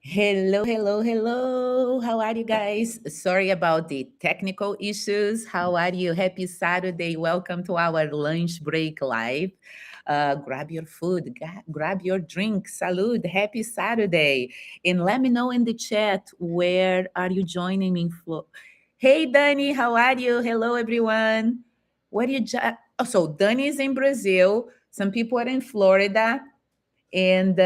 Hello, hello, hello. How are you guys? Sorry about the technical issues. How are you? Happy Saturday. Welcome to our lunch break live. Grab your food, grab your drink. Salud. Happy Saturday. And let me know in the chat where are you joining me from. Hey, Dani, how are you? Hello, everyone. What do you oh, so Dani is in Brazil. Some people are in Florida. And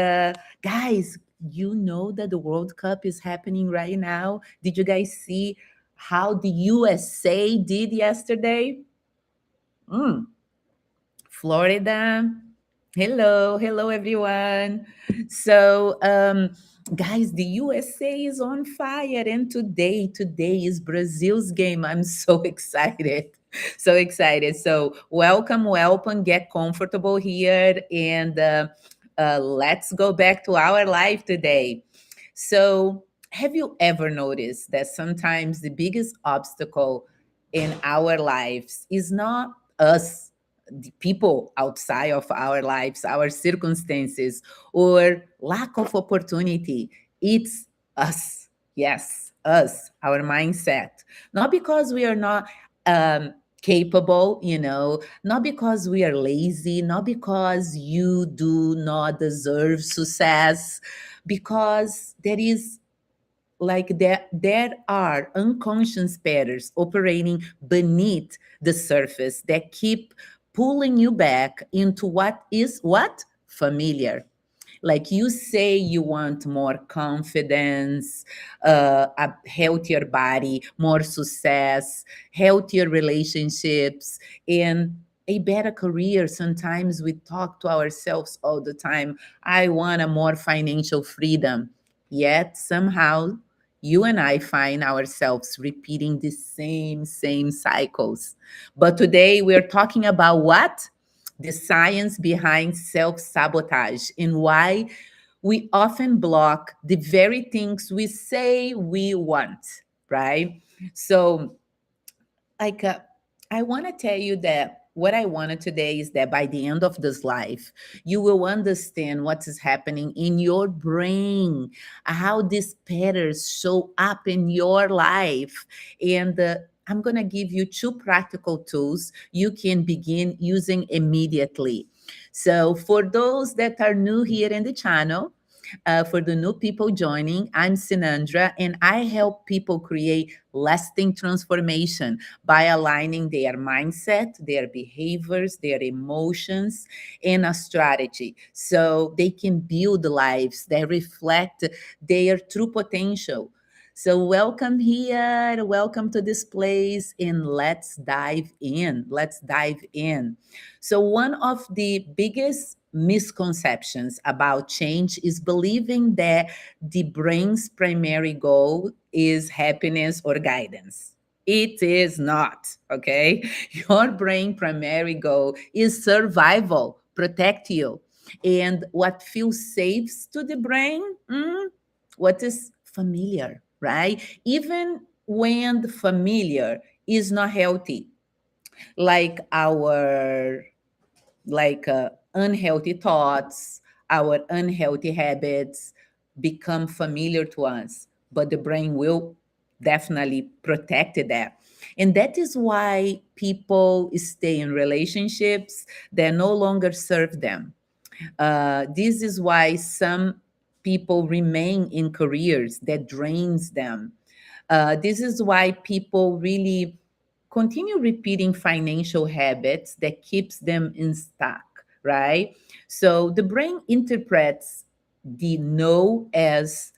guys, you know that the World Cup is happening right now. Did you guys see how the USA did yesterday? Mm, Florida. Hello, hello everyone. So, guys, the USA is on fire, and today is Brazil's game. I'm so excited, so excited. So, welcome, welcome. Get comfortable here, and let's go back to our life today. So, have you ever noticed that sometimes the biggest obstacle in our lives is not us, the people outside of our lives, our circumstances, or lack of opportunity? It's us. Yes, us, our mindset. Not because we are not capable, not because we are lazy, not because you do not deserve success, because there are unconscious patterns operating beneath the surface that keep pulling you back into what familiar. Like, you say you want more confidence, a healthier body, more success, healthier relationships, and a better career. Sometimes we talk to ourselves all the time, I want a more financial freedom. Yet somehow you and I find ourselves repeating the same cycles. But today we're talking about what? The science behind self sabotage and why we often block the very things we say we want, right? So, like, I want to tell you that what I wanted today is that by the end of this life, you will understand what is happening in your brain, how these patterns show up in your life. And I'm going to give you two practical tools you can begin using immediately. So, for those that are new here in the channel, for the new people joining, I'm Sinandra, and I help people create lasting transformation by aligning their mindset, their behaviors, their emotions, and a strategy so they can build lives that reflect their true potential. So, welcome here, welcome to this place, and let's dive in. Let's dive in. So, one of the biggest misconceptions about change is believing that the brain's primary goal is happiness or guidance. It is not, okay? Your brain primary goal is survival, protect you. And what feels safe to the brain, what is familiar, right? Even when the familiar is not healthy, like our unhealthy thoughts, our unhealthy habits become familiar to us, but the brain will definitely protect that. And that is why people stay in relationships that no longer serve them. This is why some people remain in careers that drains them. This is why people really continue repeating financial habits that keeps them in stock, right? So the brain interprets the no as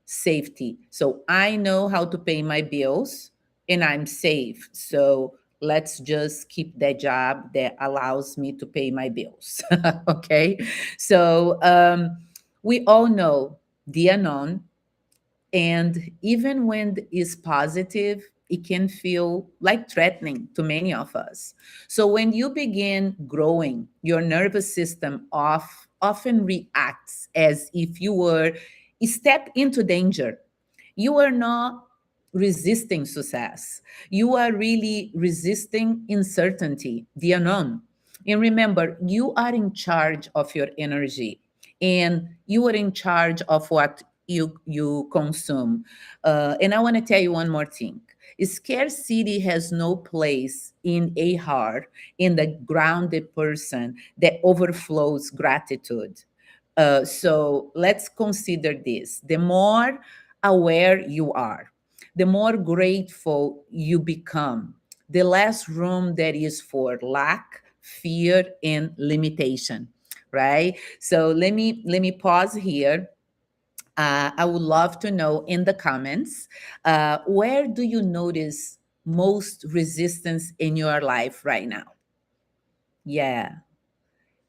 safety. So I know how to pay my bills and I'm safe. So let's just keep that job that allows me to pay my bills. Okay. So we all know the unknown, and even when it's positive, it can feel like threatening to many of us. So when you begin growing, your nervous system often reacts as if you were step into danger. You are not resisting success. You are really resisting uncertainty, the unknown. And remember, you are in charge of your energy, and you are in charge of what you consume. And I want to tell you one more thing. Scarcity has no place in a heart, in the grounded person that overflows gratitude. So let's consider this. The more aware you are, the more grateful you become, the less room there is for lack, fear, and limitation. Right? So let me pause here. I would love to know in the comments, where do you notice most resistance in your life right now? Yeah.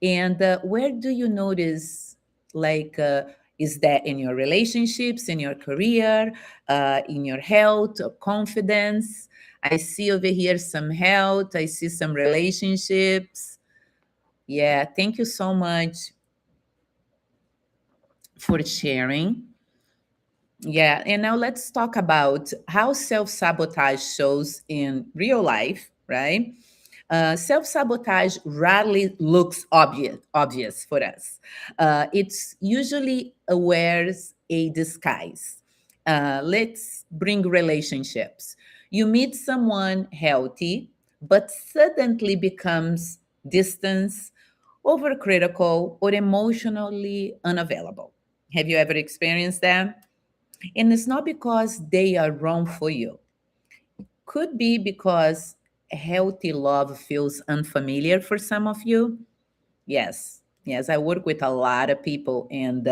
And where do you notice, like, is that in your relationships, in your career, in your health or confidence? I see over here some health, I see some relationships. Yeah, thank you so much for sharing. Yeah, and now let's talk about how self sabotage shows in real life, right? Self sabotage rarely looks obvious for us. It's usually wears a disguise. Let's bring relationships. You meet someone healthy, but suddenly becomes distance, overcritical, or emotionally unavailable. Have you ever experienced that? And it's not because they are wrong for you. Could be because healthy love feels unfamiliar for some of you. Yes. Yes, I work with a lot of people, and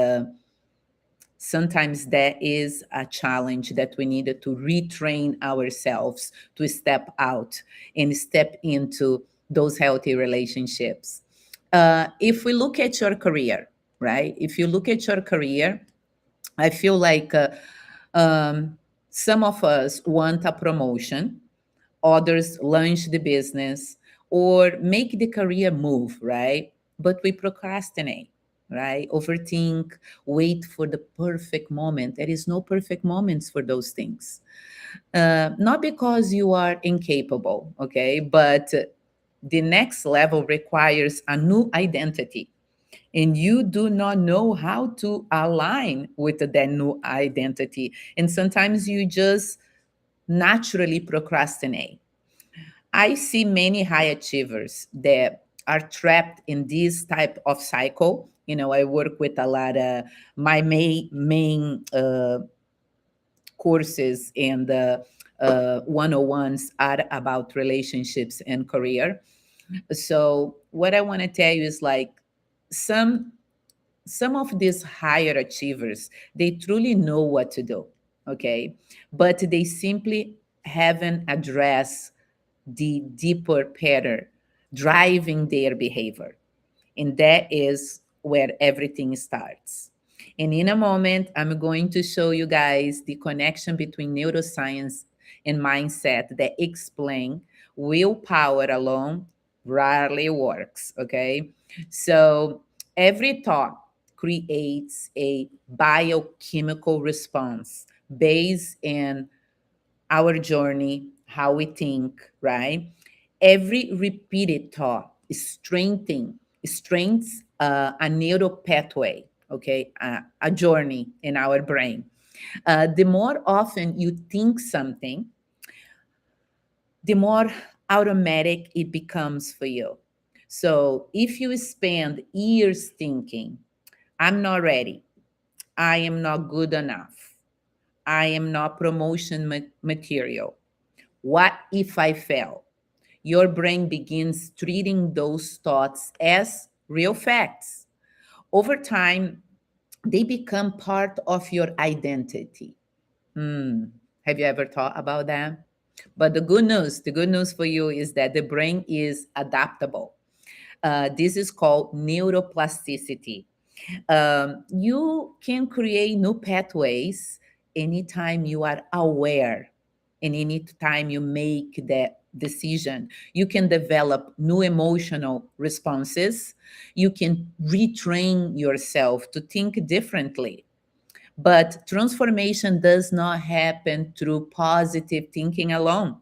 sometimes that is a challenge that we needed to retrain ourselves to step out and step into those healthy relationships. If we look at your career, right? If you look at your career, I feel like um, some of us want a promotion, others launch the business or make the career move, right? But we procrastinate, right? Overthink, wait for the perfect moment. There is no perfect moments for those things. Not because you are incapable, okay? But the next level requires a new identity, and you do not know how to align with that new identity. And sometimes you just naturally procrastinate. I see many high achievers that are trapped in this type of cycle. You know, I work with a lot of my main courses and 101s are about relationships and career. So what I want to tell you is like some some of these higher achievers, they truly know what to do, okay, but they simply haven't addressed the deeper pattern driving their behavior. And that is where everything starts. And in a moment, I'm going to show you guys the connection between neuroscience and mindset that explain willpower alone rarely works. Okay. So every thought creates a biochemical response based in our journey, how we think, right? Every repeated thought strengthens a neural pathway, okay, a journey in our brain. The more often you think something, the more automatic it becomes for you. So if you spend years thinking, I'm not ready, I am not good enough, I am not promotion material, what if I fail? Your brain begins treating those thoughts as real facts. Over time, they become part of your identity. Hmm. Have you ever thought about that? But the good news for you is that the brain is adaptable. This is called neuroplasticity. You can create new pathways anytime you are aware and anytime you make that decision. You can develop new emotional responses. You can retrain yourself to think differently. But transformation does not happen through positive thinking alone.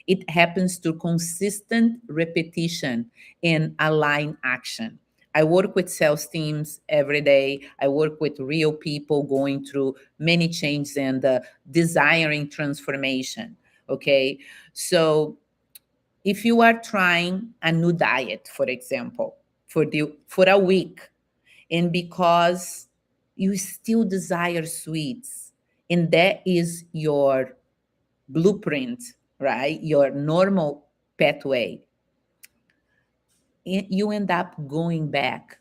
It happens through consistent repetition and aligned action. I work with sales teams every day. I work with real people going through many changes and desiring transformation. Okay. So if you are trying a new diet, for example, for a week, and because you still desire sweets, and that is your blueprint, right? Your normal pathway, you end up going back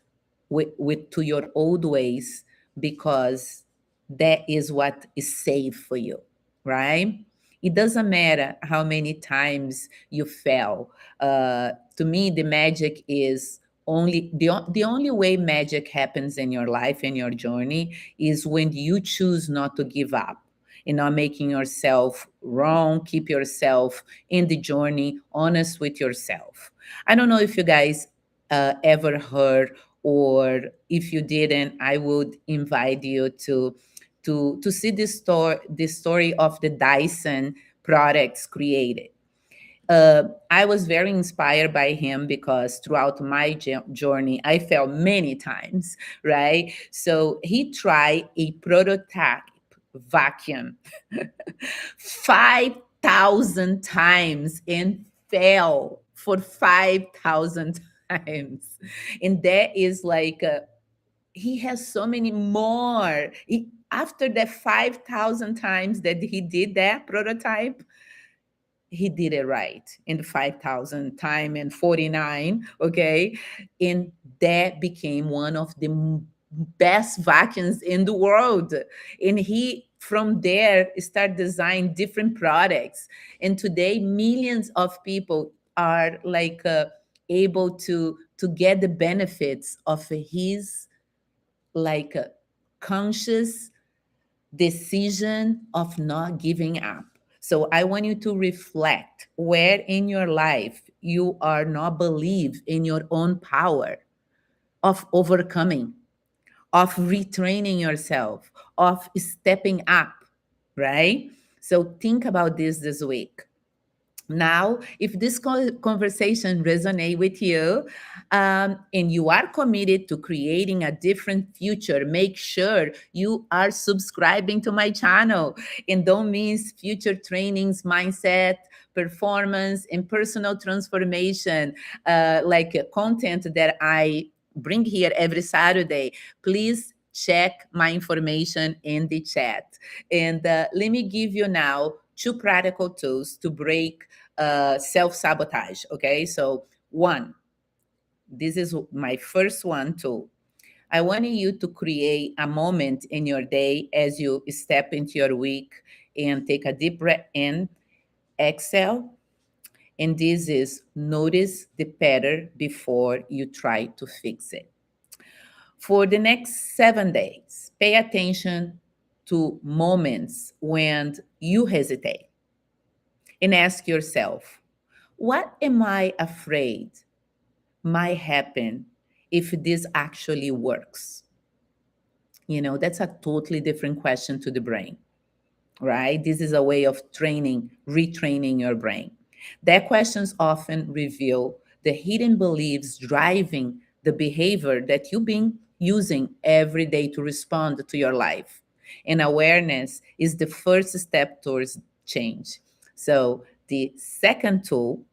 with to your old ways because that is what is safe for you, right? It doesn't matter how many times you fail. To me, the magic is the only way magic happens in your life, in your journey, is when you choose not to give up and not making yourself wrong. Keep yourself in the journey, honest with yourself. I don't know if you guys ever heard, or if you didn't, I would invite you to see this story of the Dyson products created. I was very inspired by him because throughout my journey, I fell many times, right? So he tried a prototype vacuum 5,000 times and fail for 5,000 times. And that is like, he has so many more. After the 5,000 times that he did that prototype, he did it right in the 5,000 time and 49. Okay. And that became one of the best vacuums in the world. And he from there start design different products, and today millions of people are like able to get the benefits of his like conscious decision of not giving up. So I want you to reflect where in your life you are not believe in your own power of overcoming, of retraining yourself, of stepping up, right? So think about this week. Now, if this conversation resonate with you, and you are committed to creating a different future, make sure you are subscribing to my channel, and don't miss future trainings, mindset, performance, and personal transformation, like content that I bring here every Saturday. Please check my information in the chat. And let me give you now two practical tools to break self-sabotage. Okay, so one, this is my first one tool. I want you to create a moment in your day as you step into your week and take a deep breath in, exhale, and this is notice the pattern before you try to fix it. For the next 7 days, pay attention to moments when you hesitate and ask yourself, what am I afraid might happen if this actually works? That's a totally different question to the brain, right? This is a way of retraining your brain. Their questions often reveal the hidden beliefs driving the behavior that you've been using every day to respond to your life. And awareness is the first step towards change. So, the second tool,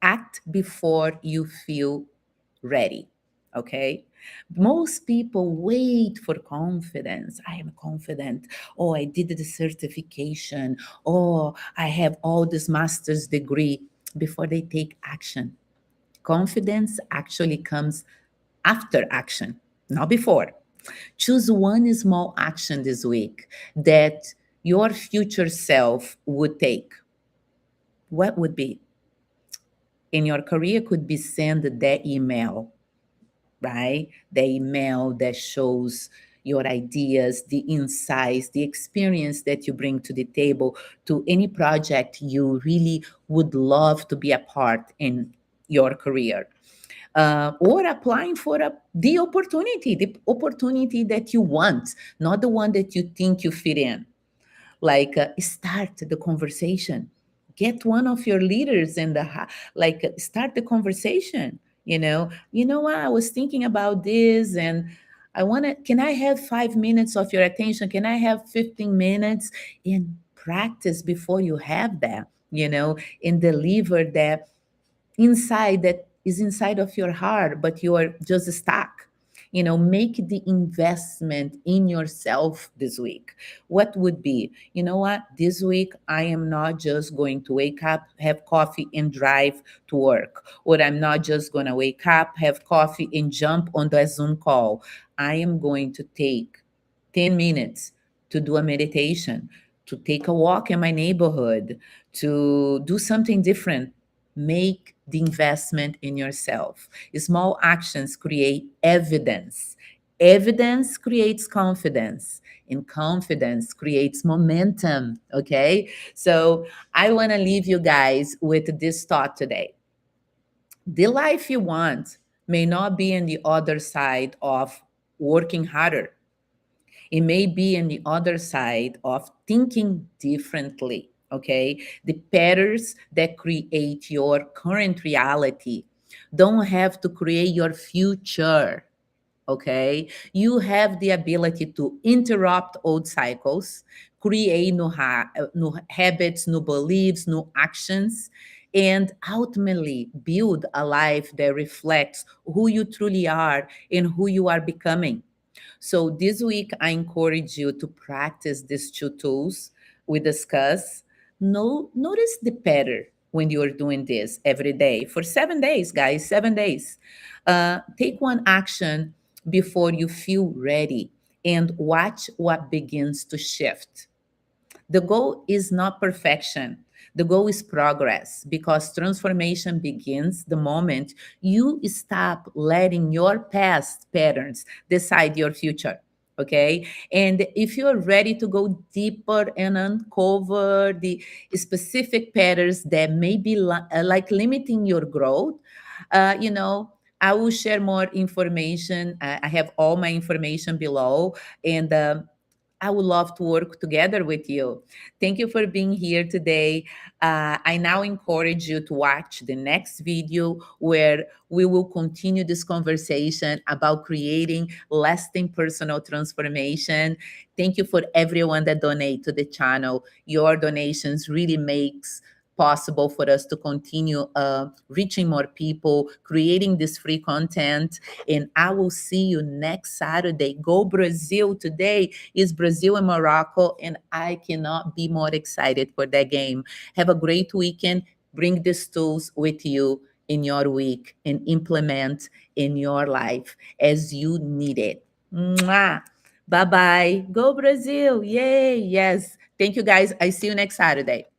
act before you feel ready. Okay. Most people wait for confidence. I am confident. Oh, I did the certification. Oh, I have all this master's degree before they take action. Confidence actually comes after action, not before. Choose one small action this week that your future self would take. What would be? In your career could be send that email, right? The email that shows your ideas, the insights, the experience that you bring to the table to any project you really would love to be a part in your career. Or applying for the opportunity that you want, not the one that you think you fit in. Like start the conversation, get one of your leaders in the start the conversation, You know what, I was thinking about this, and I want to, can I have 5 minutes of your attention? Can I have 15 minutes? And practice before you have that, and deliver that inside, that is inside of your heart, but you are just stuck. Make the investment in yourself this week. What would be, what, this week I am not just going to wake up, have coffee, and drive to work, or I'm not just going to wake up, have coffee, and jump on the Zoom call. I am going to take 10 minutes to do a meditation, to take a walk in my neighborhood, to do something different. Make the investment in yourself. Small actions create evidence. Evidence creates confidence, and confidence creates momentum. Okay. So I want to leave you guys with this thought today. The life you want may not be in the other side of working harder. It may be in the other side of thinking differently. Okay. The patterns that create your current reality don't have to create your future. Okay. You have the ability to interrupt old cycles, create new habits, new beliefs, new actions, and ultimately build a life that reflects who you truly are and who you are becoming. So this week, I encourage you to practice these two tools we discuss. No, notice the pattern when you are doing this every day for 7 days, guys, 7 days. Take one action before you feel ready and watch what begins to shift. The goal is not perfection. The goal is progress, because transformation begins the moment you stop letting your past patterns decide your future. Okay. And if you are ready to go deeper and uncover the specific patterns that may be like limiting your growth, I will share more information. I have all my information below. And I would love to work together with you. Thank you for being here today. I now encourage you to watch the next video where we will continue this conversation about creating lasting personal transformation. Thank you for everyone that donate to the channel. Your donations really makes possible for us to continue reaching more people, creating this free content. And I will see you next Saturday. Go Brazil. Today is Brazil and Morocco, and I cannot be more excited for that game. Have a great weekend. Bring these tools with you in your week and implement in your life as you need it. Mwah. Bye bye. Go Brazil. Yay. Yes. Thank you, guys. I see you next Saturday.